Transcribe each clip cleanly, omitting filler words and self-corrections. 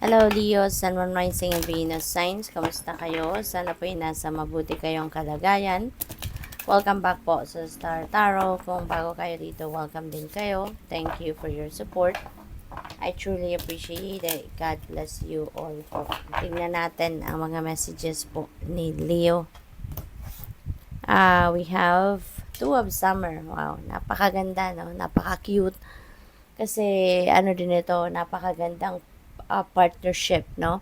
Hello Leo, Sun, Moon, Rising, and Venus signs. Kamusta kayo? Sana po ay nasa mabuti kayong kalagayan. Welcome back po sa Star Tarot. Kung bago kayo dito, welcome din kayo. Thank you for your support. I truly appreciate it. God bless you all po. Tingnan natin ang mga messages po ni Leo. We have Two of Summer. Wow, napakaganda, no? Napaka-cute. Kasi ano din ito, napakagandang partnership, no?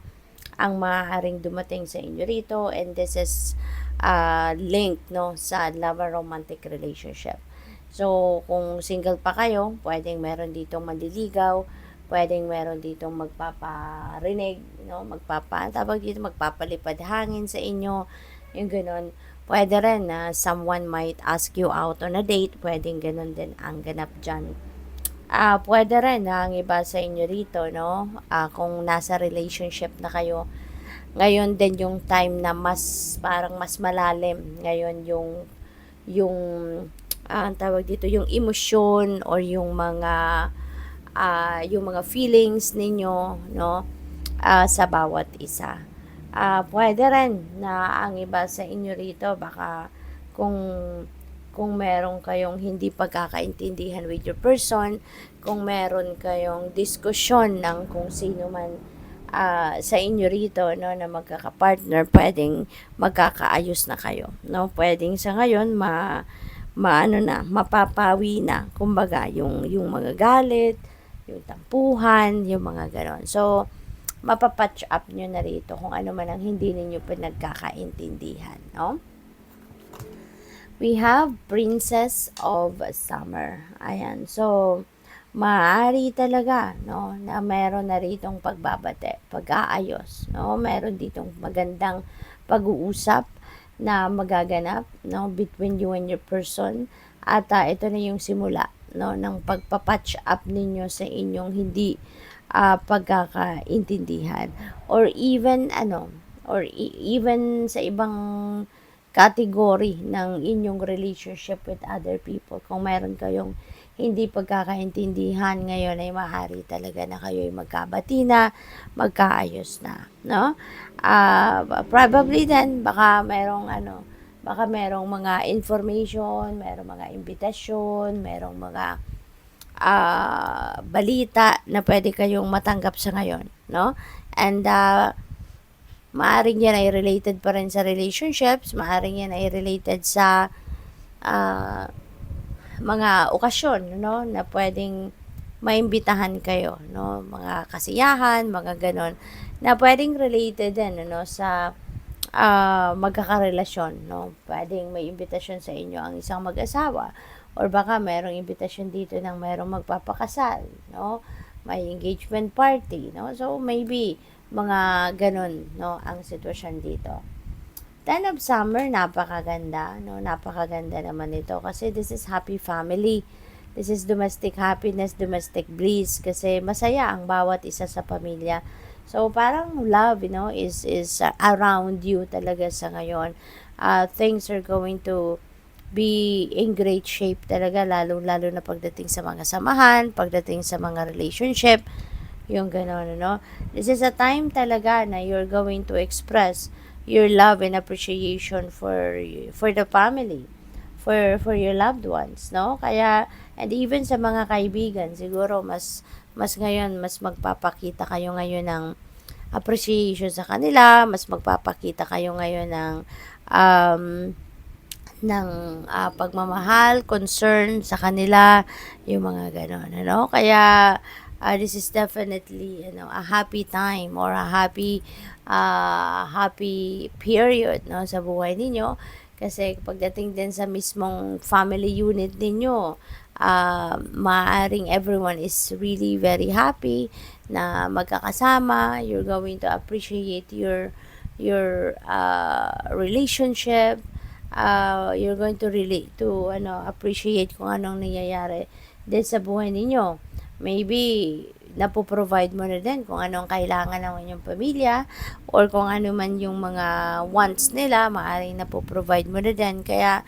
Ang maaaring dumating sa inyo rito, and this is linked, no, sa love and romantic relationship. So, kung single pa kayo, pwedeng meron ditong manliligaw, pwedeng meron ditong magpaparinig, no, tawag dito, magpapalipad hangin sa inyo, yung ganun. Pwede rin na someone might ask you out on a date, pwedeng ganun din ang ganap dyan. Pwede rin na ang iba sa inyo rito, no? Kung nasa relationship na kayo, ngayon din yung time na parang mas malalim. Ngayon yung, ang tawag dito, yung emosyon or yung mga feelings ninyo, no? Sa bawat isa. Pwede rin na ang iba sa inyo rito, baka kung meron kayong hindi pagkakaintindihan with your person, kung meron kayong diskusyon ng kung sino man sa inyo rito, no, na magkakapartner, pwedeng magkakaayos na kayo, no? Pwedeng sa ngayon mapapawi na, kumbaga, yung mga galit, yung tampuhan, yung mga ganon. So, mapapatch up nyo na rito kung ano man ang hindi ninyo pinagkakaintindihan, no? We have Princess of Summer. Ayan. So, maaari talaga, no, na meron na ritong pagbabate, pag-aayos, no? Meron ditong magandang pag-uusap na magaganap, no, between you and your person. At ito na yung simula, no, ng pagpapatch up ninyo sa inyong hindi pagkakaintindihan, or even even sa ibang category ng inyong relationship with other people. Kung meron kayong hindi pagkakaintindihan ngayon, ay maaari talaga na kayo ay magkabati na, magkaayos na, no? Probably then, baka merong mga information, merong mga imbitasyon, merong mga balita na pwede kayong matanggap sa ngayon, no? And maaring yan ay related pa rin sa relationships, maaring yan ay related sa mga okasyon, no, na pwedeng maimbitahan kayo, no, mga kasiyahan, mga ganon, na pwedeng related din, no, sa magkakarelasyon, no. Pwedeng may imbitasyon sa inyo ang isang mag-asawa, or baka mayroong imbitasyon dito ng mayroong magpapakasal, no, may engagement party, no. So maybe mga ganun, no, ang sitwasyon dito. Ten of Summer, napakaganda, no, napakaganda naman ito kasi this is happy family. This is domestic happiness, domestic bliss, kasi masaya ang bawat isa sa pamilya. So parang love, is around you talaga sa ngayon. Things are going to be in great shape talaga, lalo na pagdating sa mga samahan, pagdating sa mga relationship, yung gano'n, no? This is a time talaga na you're going to express your love and appreciation for the family, for your loved ones, no? Kaya, and even sa mga kaibigan, siguro mas ngayon, mas magpapakita kayo ngayon ng appreciation sa kanila, mas magpapakita kayo ngayon ng pagmamahal, concern sa kanila, yung mga gano'n, ano? Kaya, this is definitely, a happy time, or a happy period, no, sa buhay ninyo. Kasi pagdating din sa mismong family unit ninyo, maaaring everyone is really very happy na magkakasama. You're going to appreciate your relationship. You're going to really appreciate kung anong nangyayari din sa buhay ninyo. Maybe napoprovide mo na din kung anong kailangan ng inyong pamilya, or kung ano man yung mga wants nila, maaaring napoprovide mo na din. Kaya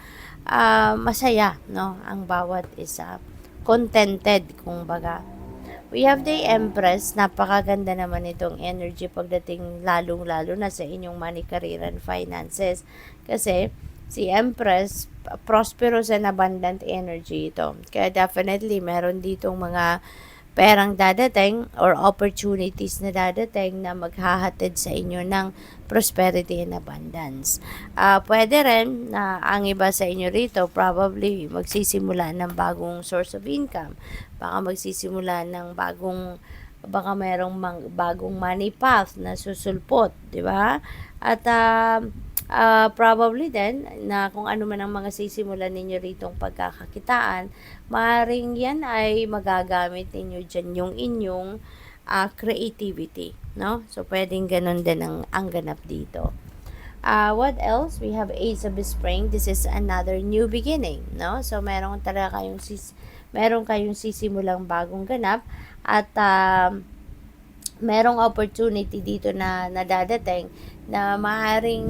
masaya, no, ang bawat isa, contented, kumbaga. We have the Empress. Napakaganda naman itong energy pagdating lalong-lalo na sa inyong money, career, and finances. Kasi si Empress, prosperous and abundant energy ito. Kaya definitely, meron ditong mga perang dadating or opportunities na dadating na maghahatid sa inyo ng prosperity and abundance. Pwede rin na ang iba sa inyo rito probably magsisimula ng bagong source of income. Baka magsisimula ng baka merong bagong money path na susulpot, di ba? At probably then, na kung ano man ang mga sisimulan ninyo ritong pagkakakitaan, maaaring yan ay magagamit ninyo dyan yung inyong creativity, no? So, pwedeng ganun din ang ganap dito. What else? We have Ace of Spring. This is another new beginning, no? So, meron kayong sisimulang bagong ganap at merong opportunity dito na nadadating na maaaring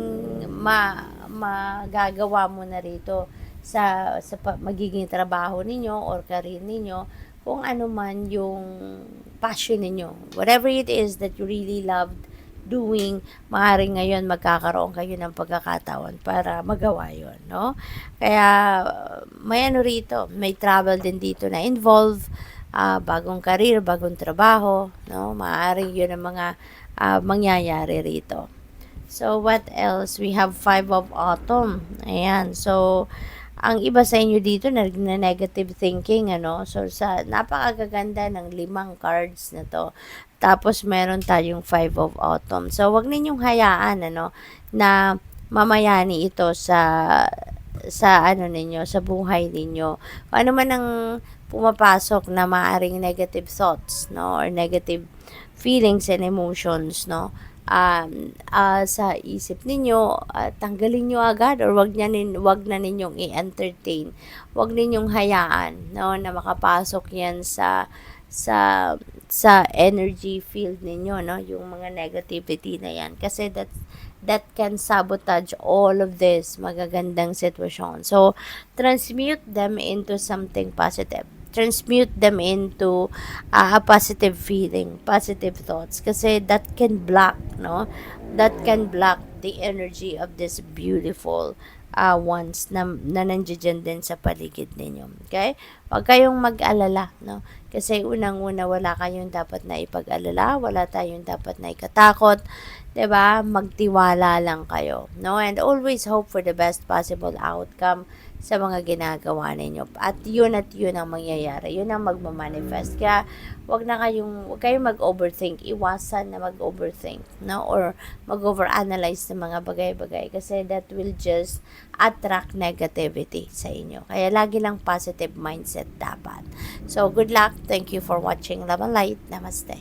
magagawa mo na rito sa magiging trabaho ninyo or career ninyo, kung ano man yung passion ninyo. Whatever it is that you really loved doing, maaaring ngayon magkakaroon kayo ng pagkakataon para magawa yon, no? Kaya may rito, may travel din dito na involve, bagong career, bagong trabaho, no? Maaaring yun ang mga mangyayari rito. So, what else? We have 5 of Autumn. Ayan. So, ang iba sa inyo dito na negative thinking, ano? So, napakagaganda ng 5 cards na to. Tapos, meron tayong 5 of Autumn. So, wag ninyong hayaan, ano, na mamayani ito sa ninyo, sa buhay ninyo. Ano man ang pumapasok na maaring negative thoughts, no? Or negative feelings and emotions, no? Sa isip ninyo, tanggalin nyo agad or wag na ninyong i-entertain. Wag ninyong hayaan, no, na makapasok yan sa energy field ninyo, no, yung mga negativity na yan, kasi that can sabotage all of this magagandang sitwasyon. So, transmute them into something positive. Transmute them into a positive feeling, positive thoughts, kasi that can block, no? That can block the energy of this beautiful ones na nandiyan din sa paligid ninyo. Okay? Huwag kayong mag-alala, no? Kasi unang-una, wala kayong dapat na ipag-alala, wala tayong dapat na ikatakot, 'di ba? Magtiwala lang kayo, no? And always hope for the best possible outcome sa mga ginagawa ninyo. At yun ang mangyayari. Yun ang magmamanifest. Kaya, wag kayong mag-overthink. Iwasan na mag-overthink, no? Or mag-overanalyze ng mga bagay-bagay. Kasi that will just attract negativity sa inyo. Kaya, lagi lang positive mindset dapat. So, good luck. Thank you for watching Love and Light. Namaste.